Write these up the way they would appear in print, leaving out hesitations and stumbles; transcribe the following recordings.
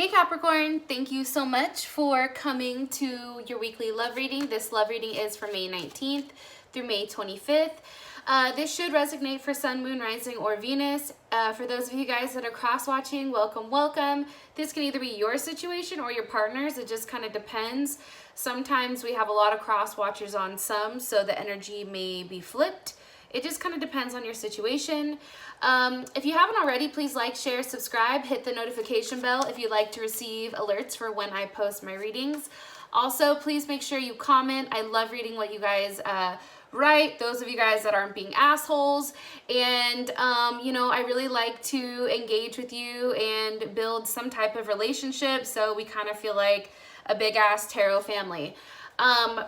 Hey Capricorn, thank you so much for coming to your weekly love reading. This love reading is for May 19th through May 25th. This should resonate for Sun, Moon, Rising, or Venus. For those of you guys that are cross-watching, welcome, welcome. This can either be your situation or your partner's. It just kind of depends. Sometimes we have a lot of cross-watchers on some, so the energy may be flipped. It just kind of depends on your situation. If you haven't already, please like, share, subscribe, hit the notification bell if you'd like to receive alerts for when I post my readings. Also, please make sure you comment. I love reading what you guys write, those of you guys that aren't being assholes. And, you know, I really like to engage with you and build some type of relationship so we kind of feel like a big-ass tarot family.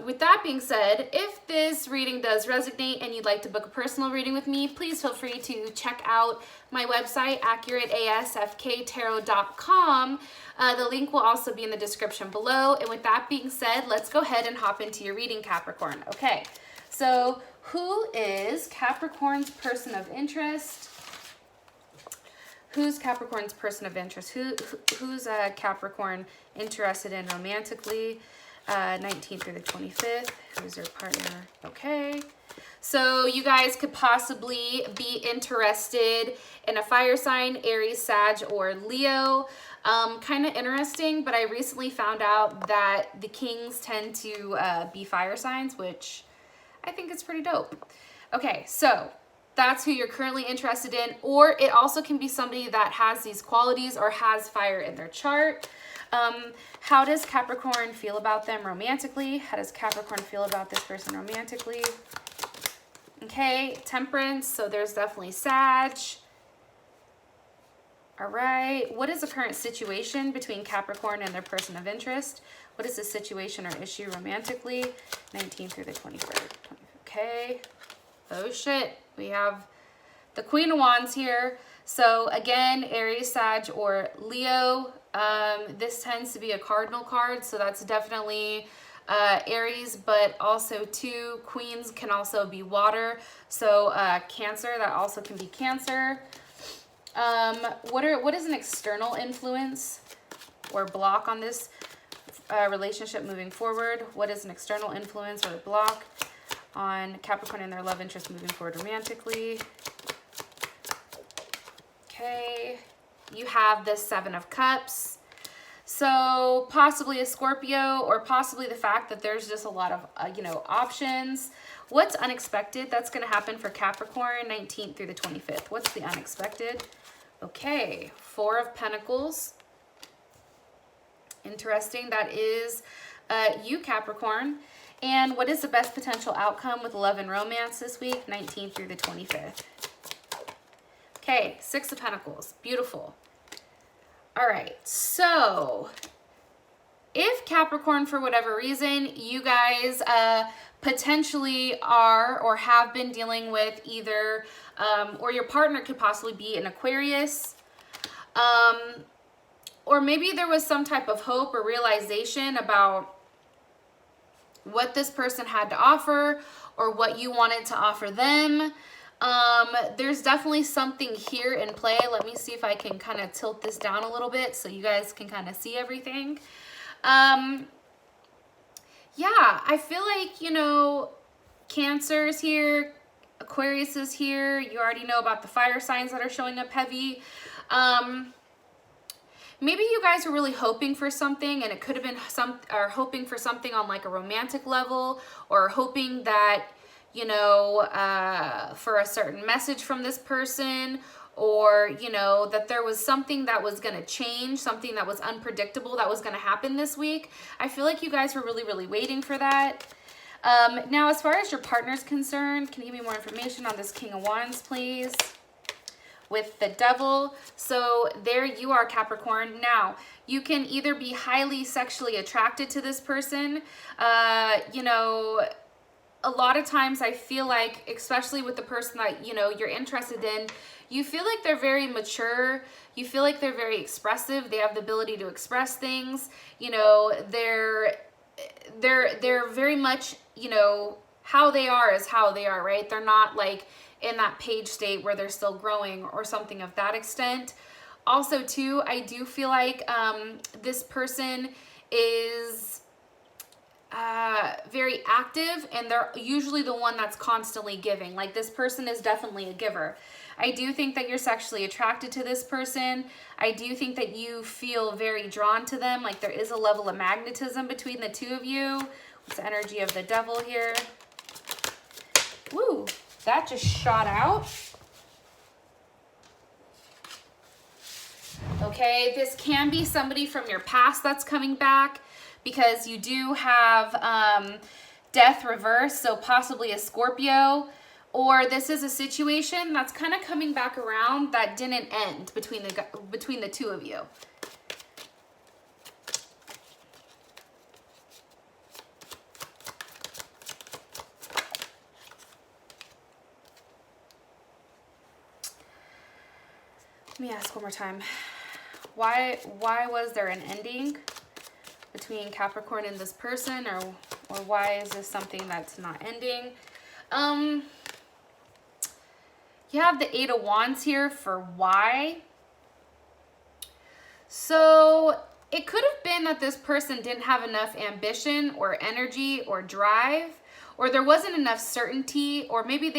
With that being said, if this reading does resonate and you'd like to book a personal reading with me, please feel free to check out my website, accurateasfktarot.com. The link will also be in the description below. And with that being said, let's go ahead and hop into your reading, Capricorn. Okay, so who is Capricorn's person of interest? Who's Capricorn's person of interest? Who's Capricorn interested in romantically? 19th through the 25th. Who's your partner? Okay. So you guys could possibly be interested in a fire sign, Aries, Sag, or Leo. Kind of interesting, but I recently found out that the kings tend to be fire signs, which I think is pretty dope. Okay, so that's who you're currently interested in, or it also can be somebody that has these qualities or has fire in their chart. How does Capricorn feel about them romantically? How does Capricorn feel about this person romantically? Okay, Temperance, so there's definitely Sag. All right, what is the current situation between Capricorn and their person of interest? What is the situation or issue romantically? 19th through the 23rd. Okay, oh shit, we have the Queen of Wands here. So again, Aries, Sag, or Leo. This tends to be a cardinal card, so that's definitely Aries, but also too, queens can also be water. So Cancer, that also can be Cancer. What is an external influence or block on this relationship moving forward? What is an external influence or block on Capricorn and their love interest moving forward romantically? Okay, you have the Seven of Cups. So possibly a Scorpio, or possibly the fact that there's just a lot of, you know, options. What's unexpected that's going to happen for Capricorn 19th through the 25th? What's the unexpected? Okay, Four of Pentacles. Interesting. That is you, Capricorn. And what is the best potential outcome with love and romance this week? 19th through the 25th. Okay, Six of Pentacles. Beautiful. All right, so if Capricorn, for whatever reason, you guys potentially are or have been dealing with either, or your partner could possibly be an Aquarius, or maybe there was some type of hope or realization about what this person had to offer or what you wanted to offer them. There's definitely something here in play. Let me see if I can kind of tilt this down a little bit so you guys can kind of see everything. Yeah, I feel like, you know, Cancer is here, Aquarius is here. You already know about the fire signs that are showing up heavy. Maybe you guys were really hoping for something, and it could have been hoping for something on like a romantic level, or hoping that, you know, for a certain message from this person, or, you know, that there was something that was going to change, something that was unpredictable that was going to happen this week. I feel like you guys were really, really waiting for that. Now, as far as your partner's concerned, can you give me more information on this King of Wands, please? With the Devil. So there you are, Capricorn. Now, you can either be highly sexually attracted to this person, you know, a lot of times I feel like, especially with the person that, you know, you're interested in, you feel like they're very mature. You feel like they're very expressive. They have the ability to express things. You know, they're very much, you know, how they are is how they are, right? They're not like in that page state where they're still growing or something of that extent. Also too, I do feel like this person is very active, and they're usually the one that's constantly giving. Like, this person is definitely a giver. I do think that you're sexually attracted to this person. I do think that you feel very drawn to them. Like, there is a level of magnetism between the two of you. What's the energy of the devil here? Woo, that just shot out. Okay, this can be somebody from your past that's coming back, because you do have death reverse, so possibly a Scorpio. Or this is a situation that's kind of coming back around that didn't end between the two of you. Let me ask one more time. Why was there an ending between Capricorn and this person, or why is this something that's not ending? You have the Eight of Wands here for why. So it could have been that this person didn't have enough ambition or energy or drive, or there wasn't enough certainty, or maybe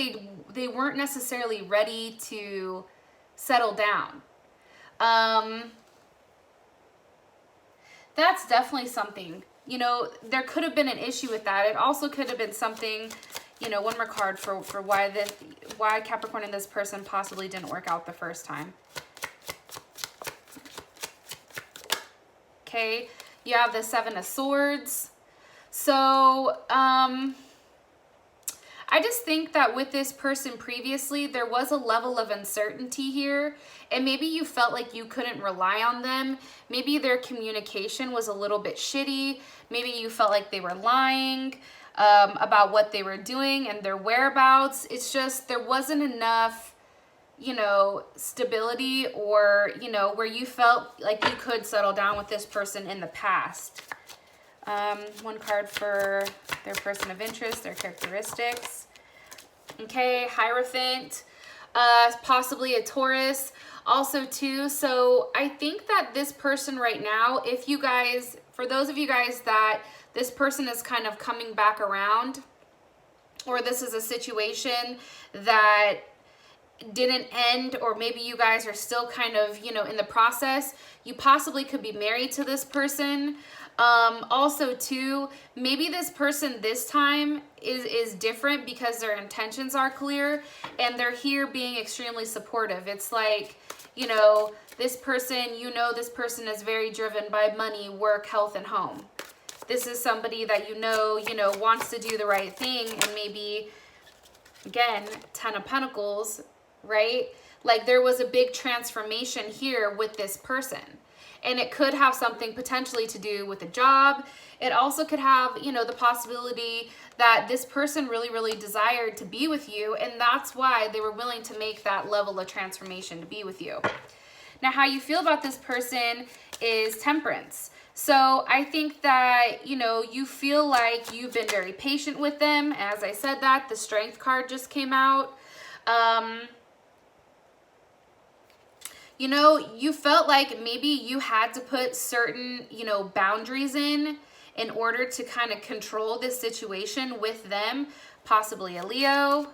they weren't necessarily ready to settle down. That's definitely something. You know, there could have been an issue with that. It also could have been something, you know, one more card for why Capricorn and this person possibly didn't work out the first time. Okay, you have the Seven of Swords. So, I just think that with this person previously, there was a level of uncertainty here, and maybe you felt like you couldn't rely on them. Maybe their communication was a little bit shitty. Maybe you felt like they were lying about what they were doing and their whereabouts. It's just there wasn't enough, you know, stability, or, you know, where you felt like you could settle down with this person in the past. One card for their person of interest, their characteristics. Okay, Hierophant, possibly a Taurus also too. So I think that this person right now, if you guys, for those of you guys that this person is kind of coming back around, or this is a situation that didn't end, or maybe you guys are still kind of, you know, in the process, you possibly could be married to this person. Also too, maybe this person this time is different because their intentions are clear and they're here being extremely supportive. It's like, you know, this person, this person is very driven by money, work, health, and home. This is somebody that you know, wants to do the right thing, and maybe, again, Ten of Pentacles, right? Like, there was a big transformation here with this person. And it could have something potentially to do with a job. It also could have, the possibility that this person really, really desired to be with you, and that's why they were willing to make that level of transformation to be with you. Now, how you feel about this person is Temperance. So I think that, you feel like you've been very patient with them. As I said that, the Strength card just came out. You felt like maybe you had to put certain, boundaries in order to kind of control this situation with them, possibly a Leo.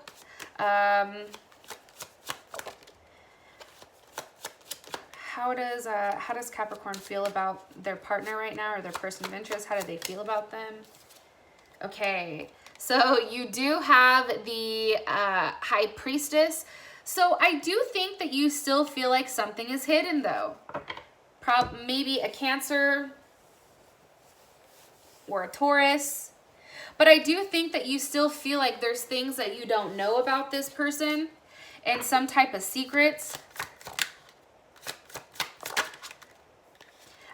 How does Capricorn feel about their partner right now, or their person of interest? How do they feel about them? Okay, so you do have the High Priestess. So I do think that you still feel like something is hidden, though. Maybe a Cancer or a Taurus. But I do think that you still feel like there's things that you don't know about this person, and some type of secrets.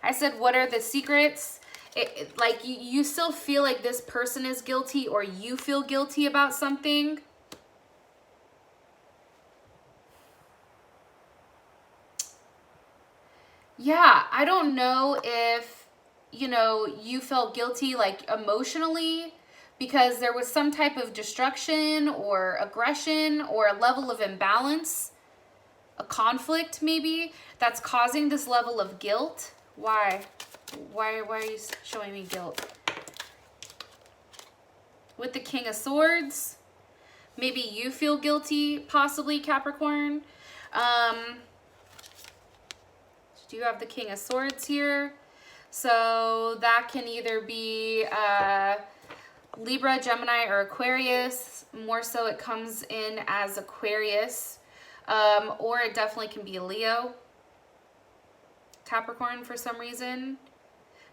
I said, what are the secrets? Like, you still feel like this person is guilty, or you feel guilty about something. Yeah, I don't know if, you felt guilty, like, emotionally, because there was some type of destruction or aggression or a level of imbalance. a conflict maybe that's causing this level of guilt. Why? Why are you showing me guilt? With the King of Swords, maybe you feel guilty, possibly, Capricorn. Do you have the King of Swords here? So that can either be Libra, Gemini, or Aquarius. More so it comes in as Aquarius. Or it definitely can be a Leo. Capricorn, for some reason.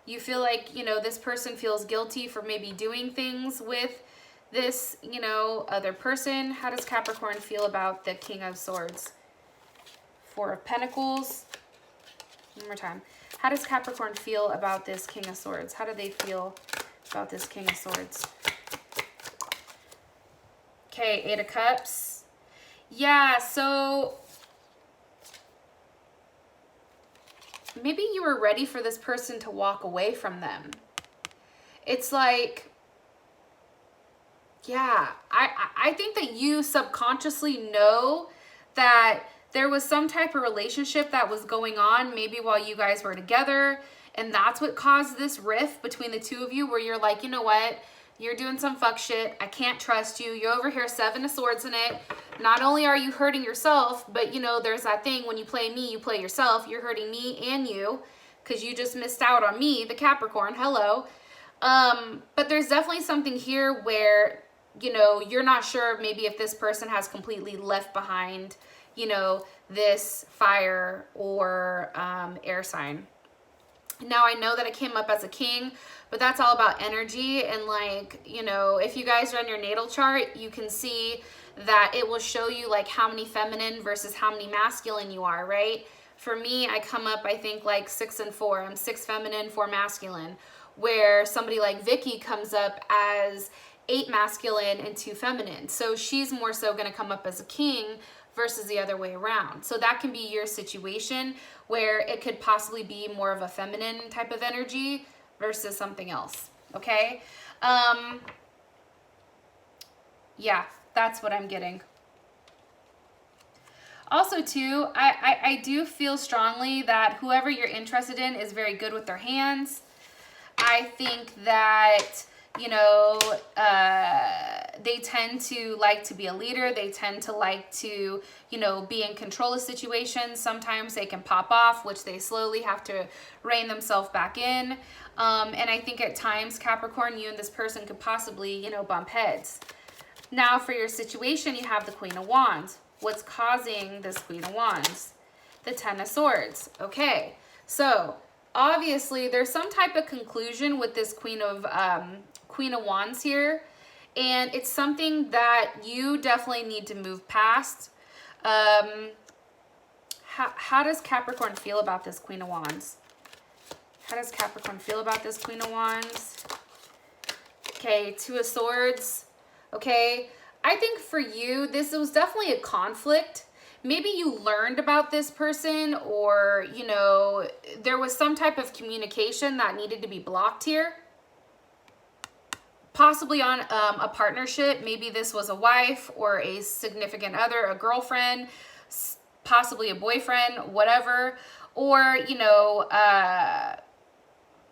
You feel like, you know, this person feels guilty for maybe doing things with this, you know, other person. How does Capricorn feel about the King of Swords? Four of Pentacles. One more time. How does Capricorn feel about this King of Swords? How do they feel about this King of Swords? Okay, Eight of Cups. Yeah, so maybe you were ready for this person to walk away from them. It's like, yeah, I think that you subconsciously know that there was some type of relationship that was going on maybe while you guys were together, and that's what caused this rift between the two of you, where you're like, you know what, you're doing some fuck shit, I can't trust you, you're over here, Seven of Swords in it. Not only are you hurting yourself, but you know, there's that thing, when you play me, you play yourself. You're hurting me and you, because you just missed out on me, the Capricorn, hello. But there's definitely something here where, you know, you're not sure maybe if this person has completely left behind, you know, this fire or air sign. Now, I know that it came up as a king, but that's all about energy. And like, you know, if you guys run your natal chart, you can see that it will show you like how many feminine versus how many masculine you are, right? For me, I come up, I think like 6 and 4. I'm 6 feminine, 4 masculine. Where somebody like Vicky comes up as 8 masculine and 2 feminine. So she's more so going to come up as a king versus the other way around. So that can be your situation where it could possibly be more of a feminine type of energy versus something else. Okay. Yeah, that's what I'm getting. Also too, I do feel strongly that whoever you're interested in is very good with their hands. I think that, you know, they tend to like to be a leader. They tend to like to, you know, be in control of situations. Sometimes they can pop off, which they slowly have to rein themselves back in. And I think at times, Capricorn, you and this person could possibly, you know, bump heads. Now for your situation, you have the Queen of Wands. What's causing this Queen of Wands? The Ten of Swords. Okay, so obviously there's some type of conclusion with this Queen of Wands here, and it's something that you definitely need to move past. How does Capricorn feel about this Queen of Wands? How does Capricorn feel about this Queen of Wands? Okay, Two of Swords. Okay, I think for you, this was definitely a conflict. Maybe you learned about this person, or, you know, there was some type of communication that needed to be blocked here. Possibly on a partnership. Maybe this was a wife or a significant other, a girlfriend, possibly a boyfriend, whatever. Or, you know,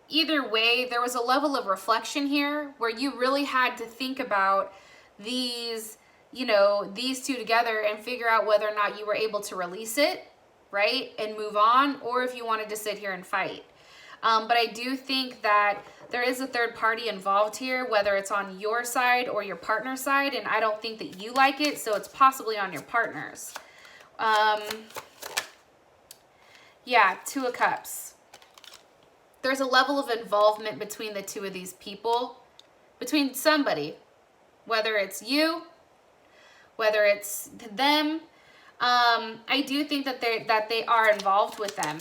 either way, there was a level of reflection here where you really had to think about these, you know, these two together and figure out whether or not you were able to release it, right, and move on, or if you wanted to sit here and fight. But I do think that there is a third party involved here, whether it's on your side or your partner's side, and I don't think that you like it, so it's possibly on your partner's. Yeah, Two of Cups. There's a level of involvement between the two of these people, between somebody, whether it's you, whether it's them. I do think that they are involved with them,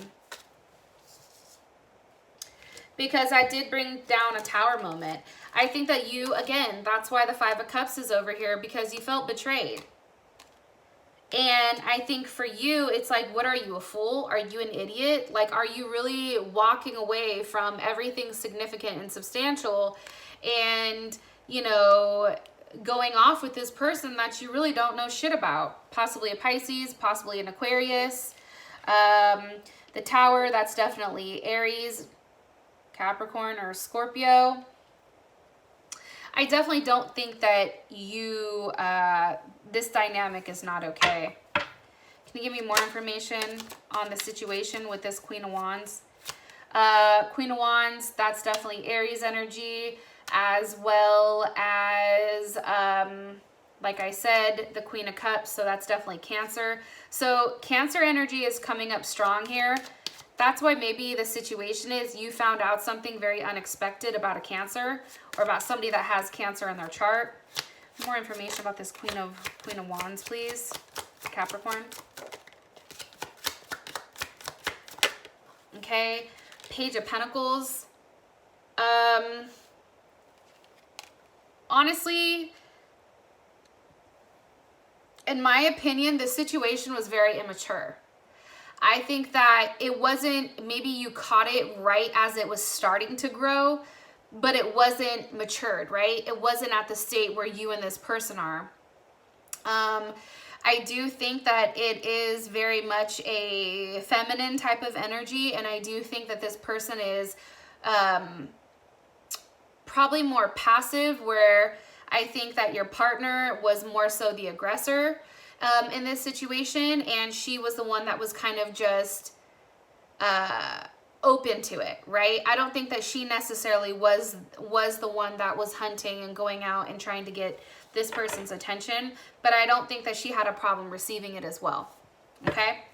because I did bring down a Tower moment. I think that you, again, that's why the Five of Cups is over here, because you felt betrayed. And I think for you, it's like, what are you, a fool? Are you an idiot? Like, are you really walking away from everything significant and substantial? And, you know, going off with this person that you really don't know shit about. Possibly a Pisces, possibly an Aquarius. The Tower, that's definitely Aries, Capricorn, or Scorpio. I definitely don't think that you, this dynamic is not okay. Can you give me more information on the situation with this Queen of Wands? Queen of Wands, that's definitely Aries energy, as well as, like I said, the Queen of Cups, so that's definitely Cancer. So Cancer energy is coming up strong here. That's why maybe the situation is you found out something very unexpected about a Cancer, or about somebody that has Cancer in their chart. More information about this Queen of Wands, please. Capricorn. Okay, Page of Pentacles. Honestly, in my opinion, this situation was very immature. I think that it wasn't, maybe you caught it right as it was starting to grow, but it wasn't matured, right? It wasn't at the state where you and this person are. I do think that it is very much a feminine type of energy, and I do think that this person is probably more passive, where I think that your partner was more so the aggressor in this situation, and she was the one that was kind of just open to it, right? I don't think that she necessarily was the one that was hunting and going out and trying to get this person's attention, but I don't think that she had a problem receiving it as well, okay?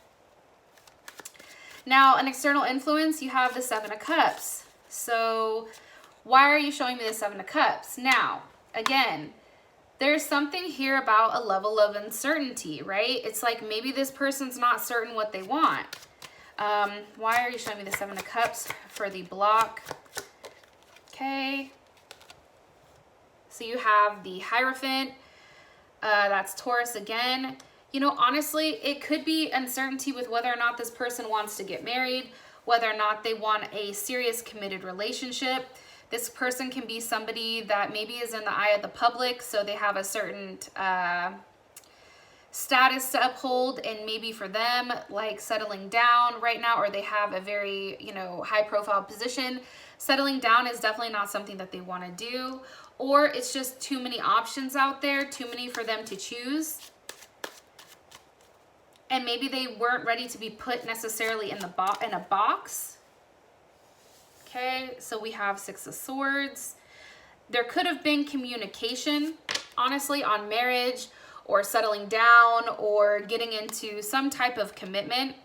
Now, an external influence, you have the Seven of Cups. So why are you showing me the Seven of Cups? Now, again, there's something here about a level of uncertainty, right? It's like maybe this person's not certain what they want. Why are you showing me the Seven of Cups for the block? Okay. So you have the Hierophant. That's Taurus again. You know, honestly, it could be uncertainty with whether or not this person wants to get married, whether or not they want a serious committed relationship. This person can be somebody that maybe is in the eye of the public, so they have a certain status to uphold, and maybe for them, like settling down right now, or they have a very, you know, high profile position. Settling down is definitely not something that they want to do, or it's just too many options out there, too many for them to choose. And maybe they weren't ready to be put necessarily in a box. Okay, so we have Six of Swords. There could have been communication, honestly, on marriage or settling down or getting into some type of commitment.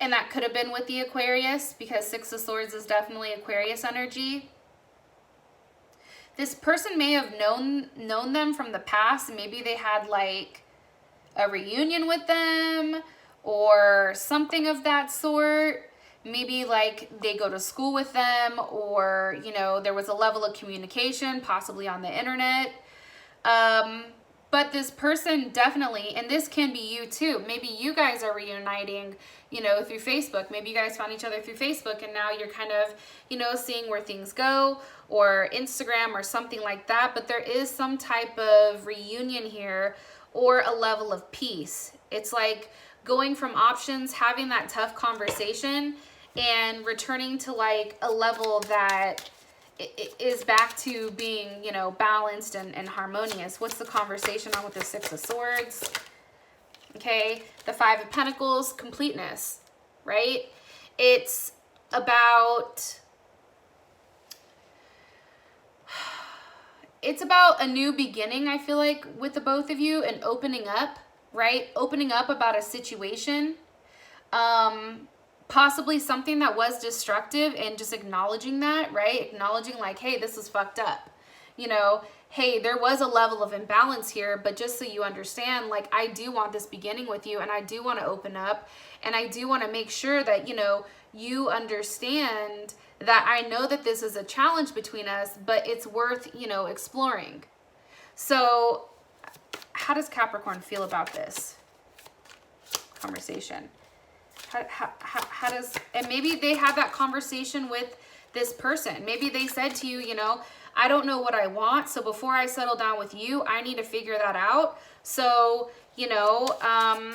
And that could have been with the Aquarius, because Six of Swords is definitely Aquarius energy. This person may have known them from the past, and maybe they had like a reunion with them or something of that sort. Maybe like they go to school with them, or, you know, there was a level of communication, possibly on the internet. But this person definitely, and this can be you too. Maybe you guys are reuniting, you know, through Facebook. Maybe you guys found each other through Facebook, and now you're kind of, you know, seeing where things go, or Instagram or something like that. But there is some type of reunion here, or a level of peace. It's like going from options, having that tough conversation, and returning to like a level that it is back to being, you know, balanced and harmonious. What's the conversation on with the Six of Swords? Okay, the Five of Pentacles, completeness, right? It's about a new beginning, I feel like, with the both of you, and opening up, right? Opening up about a situation. Possibly something that was destructive, and just acknowledging that, right? Acknowledging like, hey, this is fucked up. You know, hey, there was a level of imbalance here, but just so you understand, like, I do want this beginning with you, and I do want to open up, and I do want to make sure that, you know, you understand that I know that this is a challenge between us, but it's worth, you know, exploring. So how does Capricorn feel about this conversation? How does, and maybe they had that conversation with this person. Maybe they said to you, you know, I don't know what I want. So before I settle down with you, I need to figure that out. So, you know, I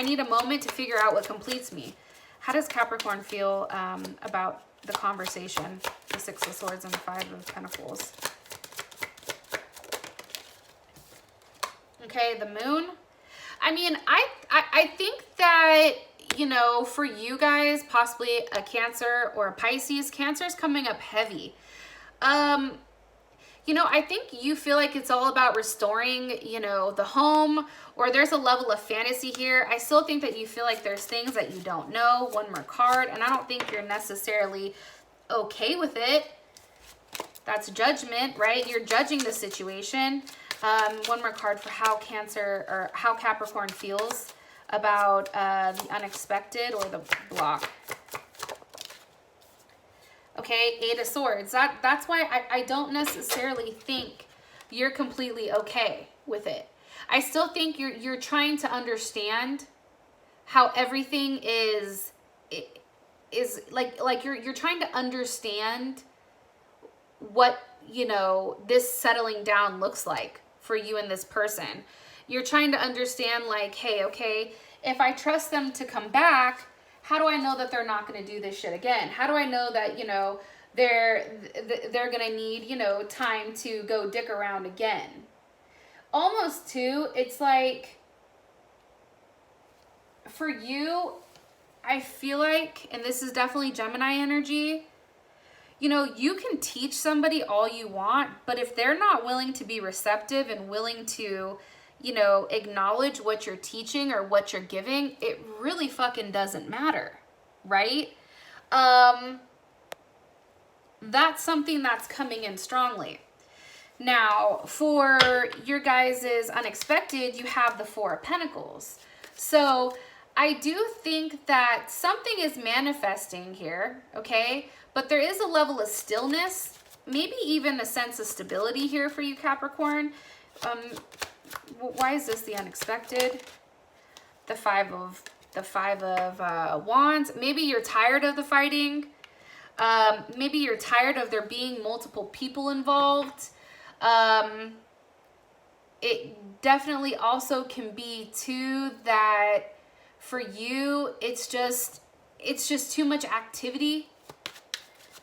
need a moment to figure out what completes me. How does Capricorn feel about the conversation? The Six of Swords and the Five of Pentacles. Okay, the Moon. I mean, I think that, you know, for you guys, possibly a Cancer or a Pisces, Cancer is coming up heavy. You know, I think you feel like it's all about restoring, you know, the home, or there's a level of fantasy here. I still think that you feel like there's things that you don't know. One more card, and I don't think you're necessarily okay with it. That's judgment, right? You're judging the situation. One more card for how Cancer or how Capricorn feels about the unexpected or the block. Okay, Eight of Swords. That's why I don't necessarily think you're completely okay with it. I still think you're trying to understand how everything is like you're trying to understand what, you know, this settling down looks like for you and this person. You're trying to understand, like, hey, okay, if I trust them to come back, how do I know that they're not going to do this shit again? How do I know that, you know, they're going to need, you know, time to go dick around again? Almost too, it's like, for you, I feel like, and this is definitely Gemini energy, you know, you can teach somebody all you want, but if they're not willing to be receptive and willing to, you know, acknowledge what you're teaching or what you're giving, it really fucking doesn't matter, right? That's something that's coming in strongly. Now, for your guys' unexpected, you have the Four of Pentacles. So I do think that something is manifesting here, okay? But there is a level of stillness, maybe even a sense of stability here for you, Capricorn. Why is this the unexpected? The Five of Wands. Maybe you're tired of the fighting. Maybe you're tired of there being multiple people involved. It definitely also can be too that for you, it's just too much activity.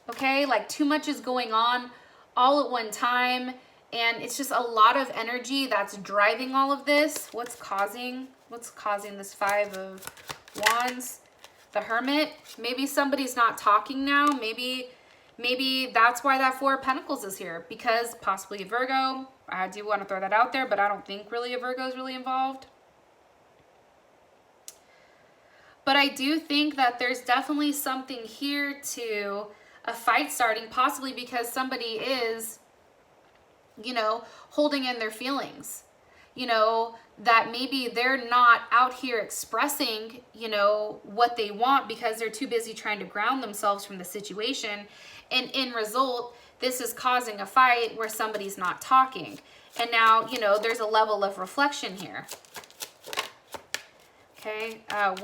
Okay, like too much is going on all at one time, and it's just a lot of energy that's driving all of this. What's causing this Five of Wands? The Hermit. Maybe somebody's not talking now. Maybe that's why that Four of Pentacles is here, because possibly a Virgo. I do want to throw that out there, but I don't think really a Virgo is really involved. But I do think that there's definitely something here to a fight starting, possibly because somebody is, you know, holding in their feelings. You know, that maybe they're not out here expressing, you know, what they want because they're too busy trying to ground themselves from the situation. And in result, this is causing a fight where somebody's not talking. And now, you know, there's a level of reflection here. Okay, how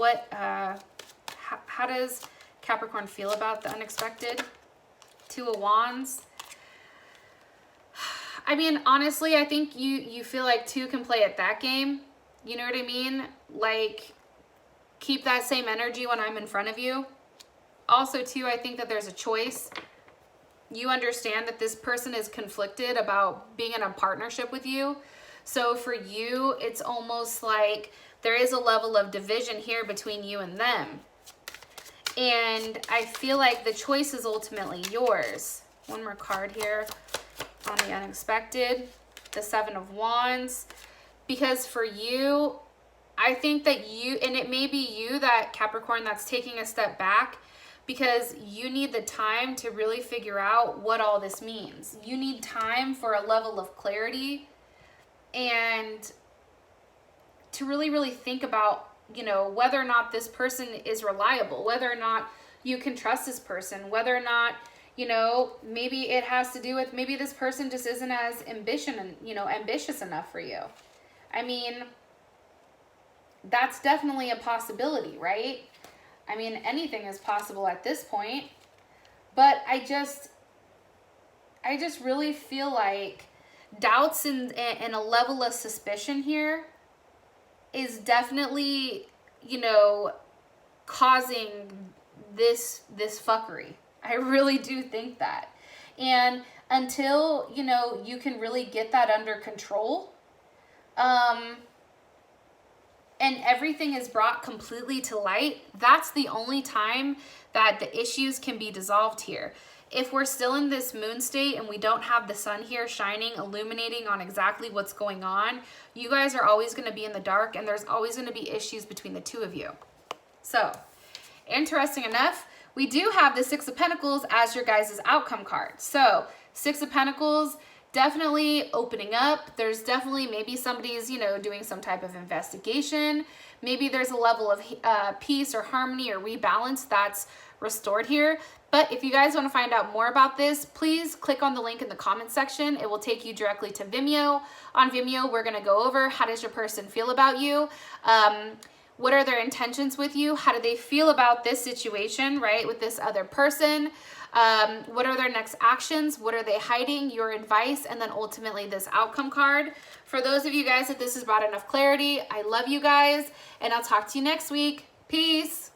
does Capricorn feel about the unexpected? Two of Wands. I mean, honestly, I think you feel like two can play at that game. You know what I mean? Like, keep that same energy when I'm in front of you. Also, too, I think that there's a choice. You understand that this person is conflicted about being in a partnership with you. So for you, it's almost like there is a level of division here between you and them. And I feel like the choice is ultimately yours. One more card here on the unexpected. The Seven of Wands. Because for you, I think that you, and it may be you, that Capricorn, that's taking a step back, because you need the time to really figure out what all this means. You need time for a level of clarity and to really, really think about, you know, whether or not this person is reliable, whether or not you can trust this person, whether or not, you know, maybe it has to do with, maybe this person just isn't as ambitious enough for you. I mean, that's definitely a possibility, right? I mean, anything is possible at this point. But I just really feel like doubts and a level of suspicion here is definitely, you know, causing this fuckery. I really do think that. And until, you know, you can really get that under control, and everything is brought completely to light, that's the only time that the issues can be dissolved here. If we're still in this moon state and we don't have the sun here shining, illuminating on exactly what's going on, you guys are always going to be in the dark, and there's always going to be issues between the two of you. So, interesting enough, we do have the Six of Pentacles as your guys' outcome card. So, Six of Pentacles, definitely opening up. There's definitely maybe somebody's, you know, doing some type of investigation. Maybe there's a level of peace or harmony or rebalance that's restored here. But if you guys want to find out more about this, please click on the link in the comment section. It will take you directly to Vimeo. On Vimeo, we're going to go over how does your person feel about you? What are their intentions with you? How do they feel about this situation, right, with this other person? What are their next actions? What are they hiding? Your advice, and then ultimately this outcome card. For those of you guys that this has brought enough clarity, I love you guys, and I'll talk to you next week. Peace.